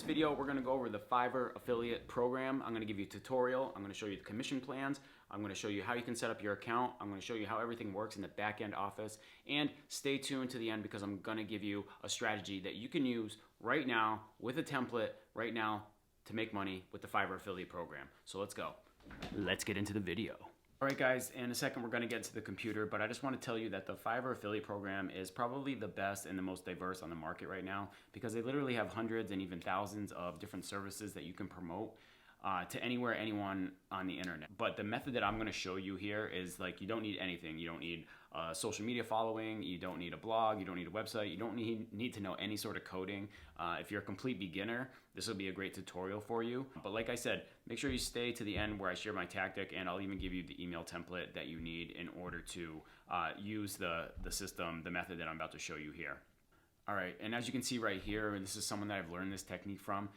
video, we're gonna go over the Fiverr affiliate program. I'm gonna give you a tutorial. I'm gonna show you the commission plans. I'm gonna show you how you can set up your account. I'm gonna show you how everything works in the back-end office. And stay tuned to the end because I'm gonna give you a strategy that you can use right now with a template right now to make money with the Fiverr affiliate program. So let's go. Let's get into the video. All right, guys, in a second we're going to get to the computer, but I just want to tell you that the Fiverr affiliate program is probably the best and the most diverse on the market right now because they literally have hundreds and even thousands of different services that you can promote to anywhere, anyone on the internet. But the method that I'm going to show you here is like you don't need anything. You don't need social media following. You don't need a blog. You don't need a website. You don't need to know any sort of coding. If you're a complete beginner, this will be a great tutorial for you. But like I said, make sure you stay to the end where I share my tactic, and I'll even give you the email template that you need in order to use the system, the method that I'm about to show you here. All right, and as you can see right here, and this is someone that I've learned this technique from,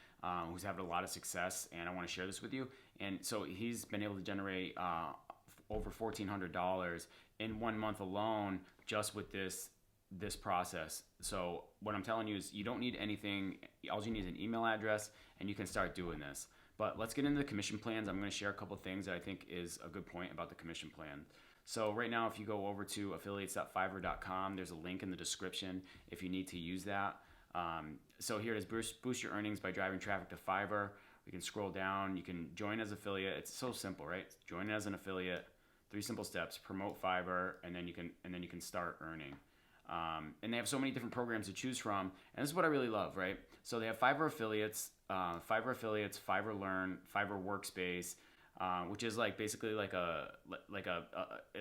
who's having a lot of success, and I want to share this with you. And so he's been able to generate over $1,400 in 1 month alone just with this process. So what I'm telling you is you don't need anything. All you need is an email address, and you can start doing this. But let's get into the commission plans. I'm going to share a couple things that I think is a good point about the commission plan. So right now, if you go over to affiliates.fiverr.com, there's a link in the description if you need to use that. So here it is, boost your earnings by driving traffic to Fiverr. We can scroll down. You can join as affiliate. It's so simple, right? Join as an affiliate. 3 simple steps: promote Fiverr, and then you can start earning. And they have so many different programs to choose from, and this is what I really love, right? So they have Fiverr affiliates, Fiverr Learn, Fiverr Workspace. Which is like basically it's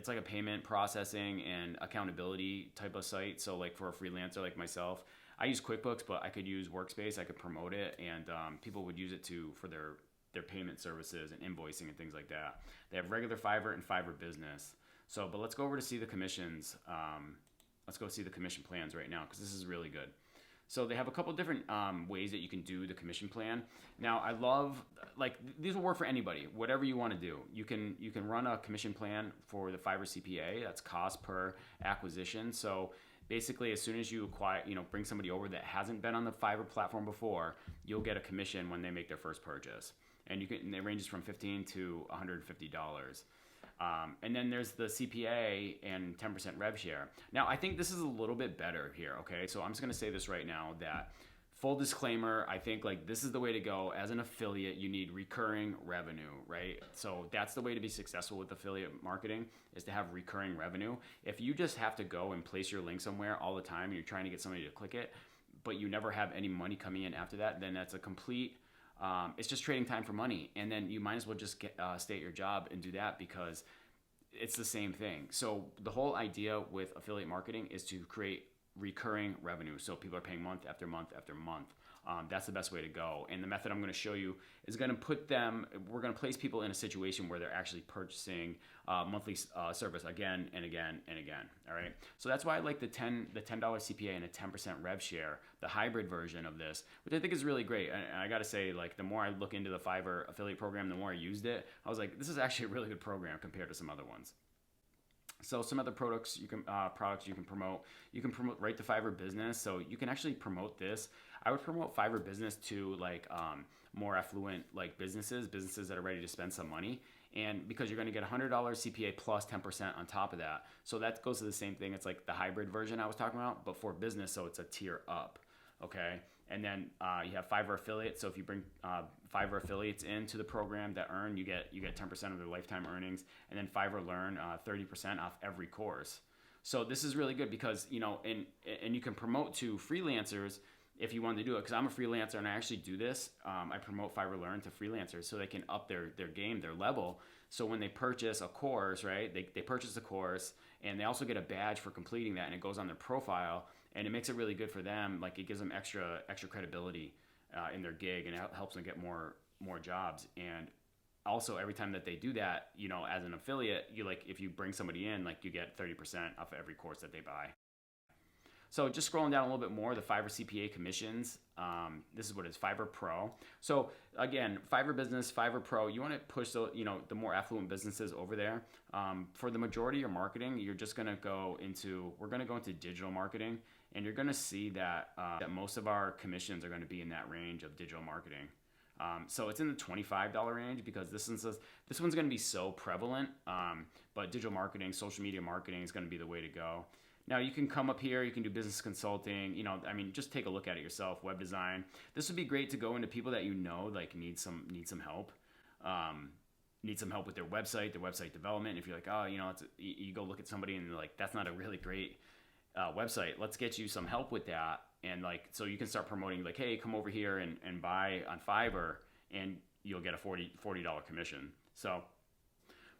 like a payment processing and accountability type of site. So like for a freelancer like myself, I use QuickBooks, but I could use Workspace. I could promote it, and people would use it for their payment services and invoicing and things like that. They have regular Fiverr and Fiverr Business. So, but let's go over to see the commissions. Let's go see the commission plans right now because this is really good. So they have a couple different ways that you can do the commission plan. Now I love, like, these will work for anybody, whatever you want to do. You can run a commission plan for the Fiverr CPA. That's cost per acquisition. So basically, as soon as you bring somebody over that hasn't been on the Fiverr platform before, you'll get a commission when they make their first purchase, and it ranges from $15 to $150. And then there's the CPA and 10% rev share. Now, I think this is a little bit better here, okay? So I'm just going to say this right now that, full disclaimer, I think like this is the way to go. As an affiliate, you need recurring revenue, right? So that's the way to be successful with affiliate marketing, is to have recurring revenue. If you just have to go and place your link somewhere all the time and you're trying to get somebody to click it, but you never have any money coming in after that, then that's a complete... it's just trading time for money, and then you might as well just stay at your job and do that because it's the same thing. So the whole idea with affiliate marketing is to create recurring revenue, so people are paying month after month after month. That's the best way to go. And the method I'm going to show you is going to we're going to place people in a situation where they're actually purchasing monthly service again and again and again. All right. So that's why I like the $10 CPA and a 10% rev share, the hybrid version of this, which I think is really great. And I got to say, like, the more I look into the Fiverr affiliate program, the more I used it, I was like, this is actually a really good program compared to some other ones. So some other products you can promote. You can promote right to Fiverr Business. So you can actually promote this. I would promote Fiverr Business to like more affluent like businesses that are ready to spend some money. And because you're going to get $100 CPA plus 10% on top of that. So that goes to the same thing. It's like the hybrid version I was talking about, but for business. So it's a tier up. Okay. And then you have Fiverr affiliates. So if you bring Fiverr affiliates into the program that earn, you get 10% of their lifetime earnings. And then Fiverr Learn, 30% off every course. So this is really good because, and you can promote to freelancers if you wanted to do it, because I'm a freelancer and I actually do this. I promote Fiverr Learn to freelancers so they can up their game, their level. So when they purchase a course, right, they purchase the course and they also get a badge for completing that, and it goes on their profile, and it makes it really good for them. Like, it gives them extra credibility in their gig, and it helps them get more jobs. And also, every time that they do that, as an affiliate, if you bring somebody in, like, you get 30% off every course that they buy. So just scrolling down a little bit more, the Fiverr CPA commissions. This is what it is, Fiverr Pro. So again, Fiverr Business, Fiverr Pro, you want to push the more affluent businesses over there. For the majority of your marketing, you're just going to we're going to go into digital marketing. and you're gonna see that that most of our commissions are gonna be in that range of digital marketing. So it's in the $25 range because this one's going to be so prevalent. But digital marketing, social media marketing is going to be the way to go. Now you can come up here, you can do business consulting. You know, I mean, just take a look at it yourself. Web design. This would be great to go into people that you know like need some help. Need some help with their website development. If you're like, oh, you know, you go look at somebody and you're like, that's not a really great website. Let's get you some help with that. And like, so you can start promoting like, hey, come over here and buy on Fiverr and you'll get a $40 commission. So,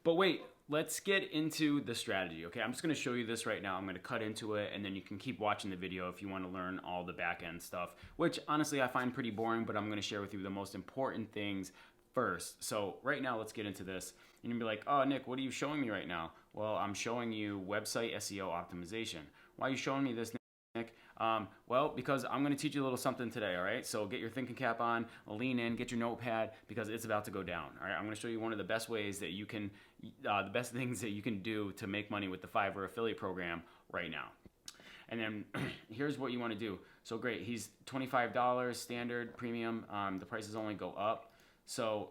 but wait, let's get into the strategy. Okay, I'm just going to show you this right now. I'm going to cut into it and then you can keep watching the video if you want to learn all the back end stuff, which honestly I find pretty boring, but I'm going to share with you the most important things first. So right now, let's get into this. And you'll be like, oh, Nick, what are you showing me right now? Well, I'm showing you website SEO optimization. Why are you showing me this, Nick? Well, because I'm going to teach you a little something today, all right? So get your thinking cap on, lean in, get your notepad, because it's about to go down, all right? I'm going to show you one of the best ways that you can, the best things that you can do to make money with the Fiverr affiliate program right now. And then here's what you want to do. So great, he's $25 standard premium. The prices only go up. So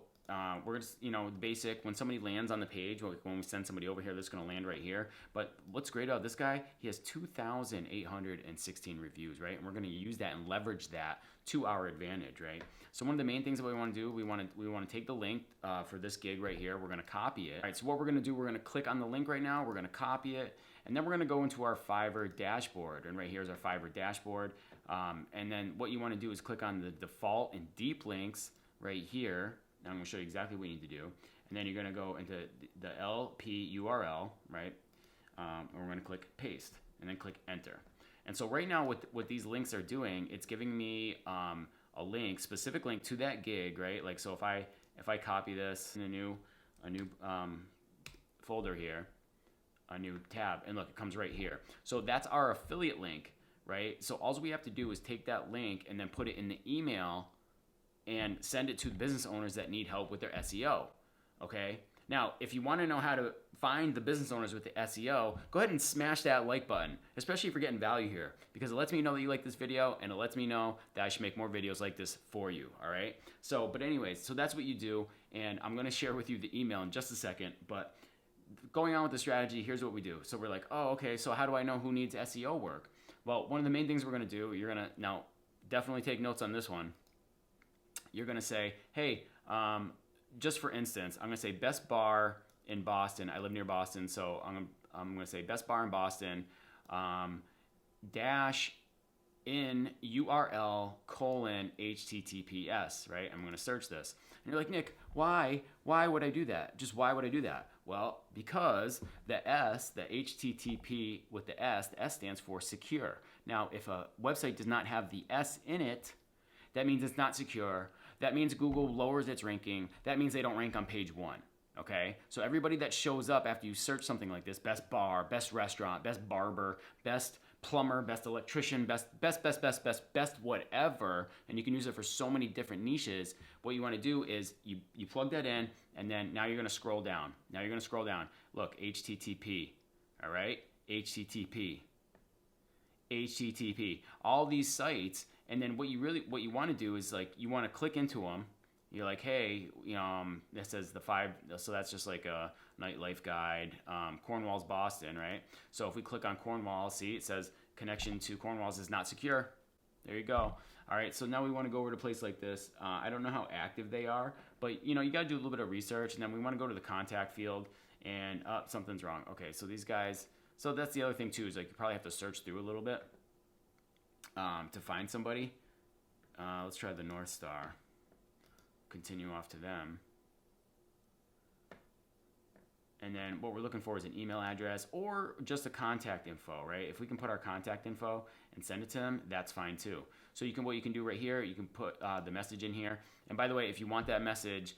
we're just, you know, basic, when somebody lands on the page, when we send somebody over here, that's going to land right here. But what's great about this guy, he has 2,816 reviews, right? And we're going to use that and leverage that to our advantage, right? So one of the main things that we want to do, we want to take the link for this gig right here. We're going to copy it. All right, so what we're going to do, we're going to click on the link right now. We're going to copy it. And then we're going to go into our Fiverr dashboard. And right here is our Fiverr dashboard. And then what you want to do is click on the default and deep links right here. Now I'm going to show you exactly what you need to do. And then you're going to go into the LP URL, right? And we're going to click paste and then click enter. And so right now what these links are doing, it's giving me a link, specific link to that gig, right? Like, so if I copy this in a new folder here, a new tab, and look, it comes right here. So that's our affiliate link, right? So all we have to do is take that link and then put it in the email and send it to the business owners that need help with their SEO, okay? Now, if you want to know how to find the business owners with the SEO, go ahead and smash that like button, especially if you're getting value here, because it lets me know that you like this video and it lets me know that I should make more videos like this for you, all right? So, but anyways, so that's what you do, and I'm going to share with you the email in just a second, but going on with the strategy, here's what we do. So we're like, oh, okay, so how do I know who needs SEO work? Well, one of the main things we're going to do, you're going to, now, definitely take notes on this one. You're going to say, hey, just for instance, I'm going to say best bar in Boston. I live near Boston, so I'm going to say best bar in Boston, dash in URL : HTTPS, right? I'm going to search this. And you're like, Nick, why would I do that? Just why would I do that? Well, because the S, the HTTP with the S stands for secure. Now, if a website does not have the S in it, that means it's not secure. That means Google lowers its ranking. That means they don't rank on page 1, okay? So everybody that shows up after you search something like this, best bar, best restaurant, best barber, best plumber, best electrician, best whatever, and you can use it for so many different niches, what you want to do is you plug that in, and then now you're going to scroll down. Now you're going to scroll down. Look, HTTP, all right? HTTP. All these sites. And then what you want to do is like, you want to click into them. You're like, hey, you know, that says the 5, so that's just like a nightlife guide, Cornwall's, Boston, right? So if we click on Cornwall, see, it says connection to Cornwall's is not secure. There you go. All right, so now we want to go over to a place like this. I don't know how active they are, but you know, you got to do a little bit of research, and then we want to go to the contact field, and something's wrong. Okay, so these guys, so that's the other thing too, is like you probably have to search through a little bit to find somebody. Let's try the North Star. Continue off to them. And then what we're looking for is an email address or just a contact info, right? If we can put our contact info and send it to them, that's fine too. So what you can do right here, you can put the message in here. And by the way, if you want that message,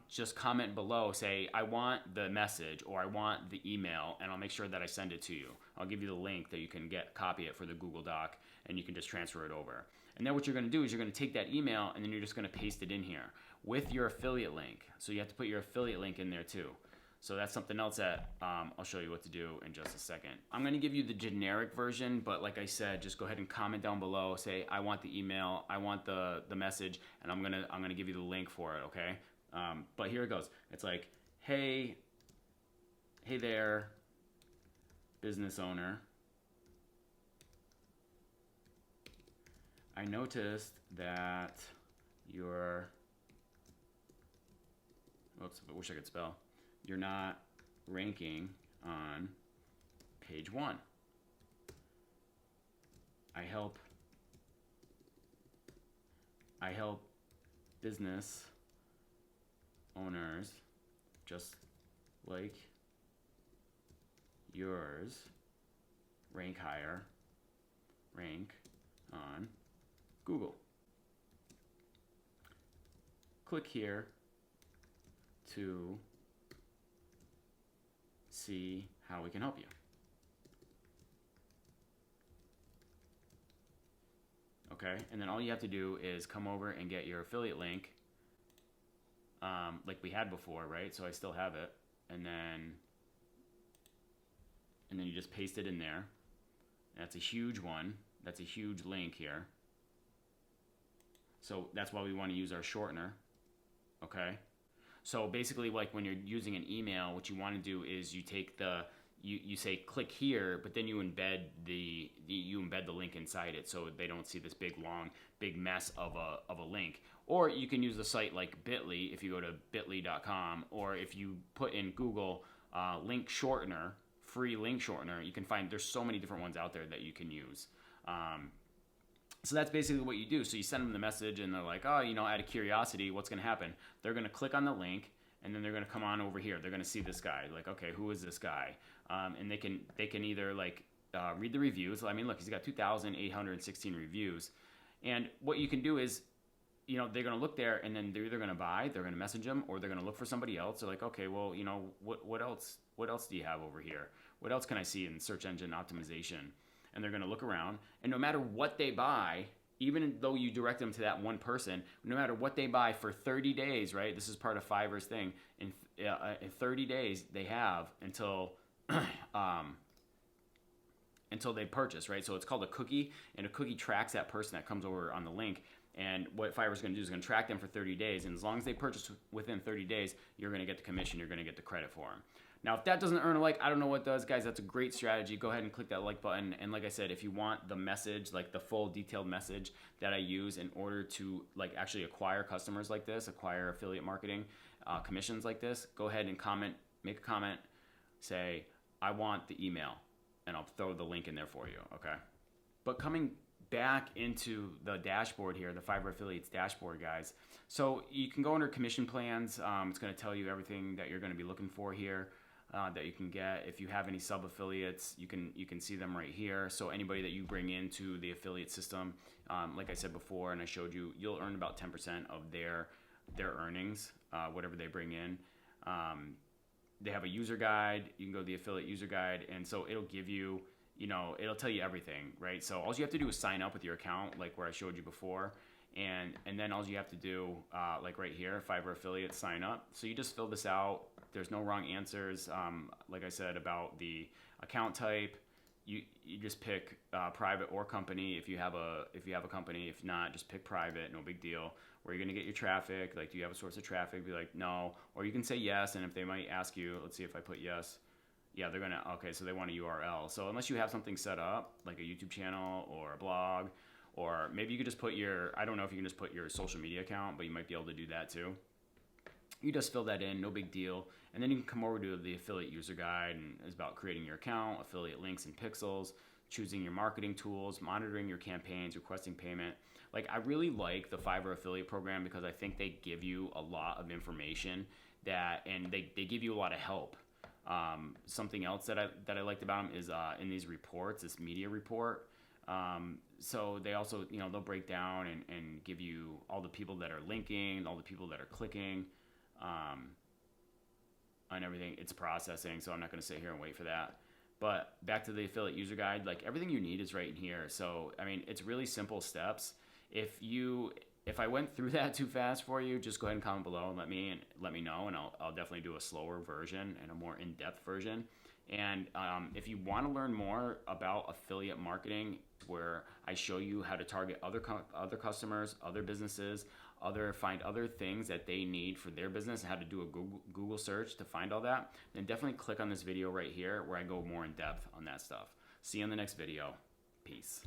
just comment below, say, I want the message or I want the email, and I'll make sure that I send it to you. I'll give you the link that you can copy it for the Google Doc, and you can just transfer it over. And then what you're going to do is you're going to take that email and then you're just going to paste it in here with your affiliate link. So you have to put your affiliate link in there too. So that's something else that I'll show you what to do in just a second. I'm going to give you the generic version, but like I said, just go ahead and comment down below. Say, I want the email, I want the message, and I'm gonna give you the link for it, okay? But here it goes. It's like, hey there, business owner. I noticed that your, oops, I wish I could spell. You're not ranking on page 1. I help business owners just like yours rank higher, rank on Google. Click here to see how we can help you. Okay, and then all you have to do is come over and get your affiliate link, like we had before, right? So I still have it, and then you just paste it in there. That's a huge one. That's a huge link here. So that's why we want to use our shortener. Okay. So basically, like when you're using an email, what you want to do is you take you say click here, but then you embed the link inside it, so they don't see this big mess of a link. Or you can use the site like Bitly if you go to bitly.com, or if you put in Google link shortener, free link shortener, you can find there's so many different ones out there that you can use. So that's basically what you do. So you send them the message, and they're like, oh, out of curiosity, what's going to happen? They're going to click on the link, and then they're going to come on over here. They're going to see this guy. Like, okay, who is this guy? And they can either read the reviews. I mean, look, he's got 2,816 reviews. And what you can do is, they're going to look there, and then they're either going to buy, they're going to message them, or they're going to look for somebody else. They're like, okay, well, what else do you have over here? What else can I see in search engine optimization? And they're going to look around, and no matter what they buy, even though you direct them to that one person, no matter what they buy for 30 days, right? This is part of Fiverr's thing. In 30 days, they have until they purchase, right? So it's called a cookie, and a cookie tracks that person that comes over on the link. And what Fiverr's going to do is going to track them for 30 days. And as long as they purchase within 30 days, you're going to get the commission. You're going to get the credit for them. Now, if that doesn't earn a like, I don't know what does. Guys, that's a great strategy. Go ahead and click that like button. And like I said, if you want the message, like the full detailed message that I use in order to actually acquire customers like this, acquire affiliate marketing commissions like this, go ahead and comment, make a comment, say, I want the email, and I'll throw the link in there for you, okay? But coming back into the dashboard here, the Fiverr Affiliates dashboard, guys. So you can go under commission plans. It's going to tell you everything that you're going to be looking for here. That you can get. If you have any sub affiliates, you can see them right here. So anybody that you bring into the affiliate system, like I said before, and I showed you, you'll earn about 10% of their earnings, whatever they bring in. They have a user guide. You can go to the affiliate user guide, and so it'll give you, it'll tell you everything, right? So all you have to do is sign up with your account, like where I showed you before. And then all you have to do, like right here, Fiverr Affiliates, sign up. So you just fill this out. There's no wrong answers. Like I said about the account type, you just pick private or company if you have a company. If not, just pick private. No big deal. Where you're gonna get your traffic? Like, do you have a source of traffic? Be like, no. Or you can say yes. And if they might ask you, let's see if I put yes. Yeah, they're gonna. Okay, so they want a URL. So unless you have something set up, like a YouTube channel or a blog, or maybe you could just put I don't know if you can just put your social media account, but you might be able to do that too. You just fill that in, no big deal. And then you can come over to the affiliate user guide, and it's about creating your account, affiliate links and pixels, choosing your marketing tools, monitoring your campaigns, requesting payment. Like, I really like the Fiverr affiliate program because I think they give you a lot of information and they give you a lot of help. Something else that I liked about them is in these reports, this media report. So they also, they'll break down and give you all the people that are linking, all the people that are clicking, and everything. It's processing, so I'm not going to sit here and wait for that. But back to the affiliate user guide, like everything you need is right in here. So, I mean, it's really simple steps. If you If I went through that too fast for you, just go ahead and comment below and let me know, and I'll definitely do a slower version and a more in-depth version. And if you want to learn more about affiliate marketing, where I show you how to target other customers, other businesses, find other things that they need for their business, and how to do a Google search to find all that, then definitely click on this video right here where I go more in depth on that stuff. See you in the next video. Peace.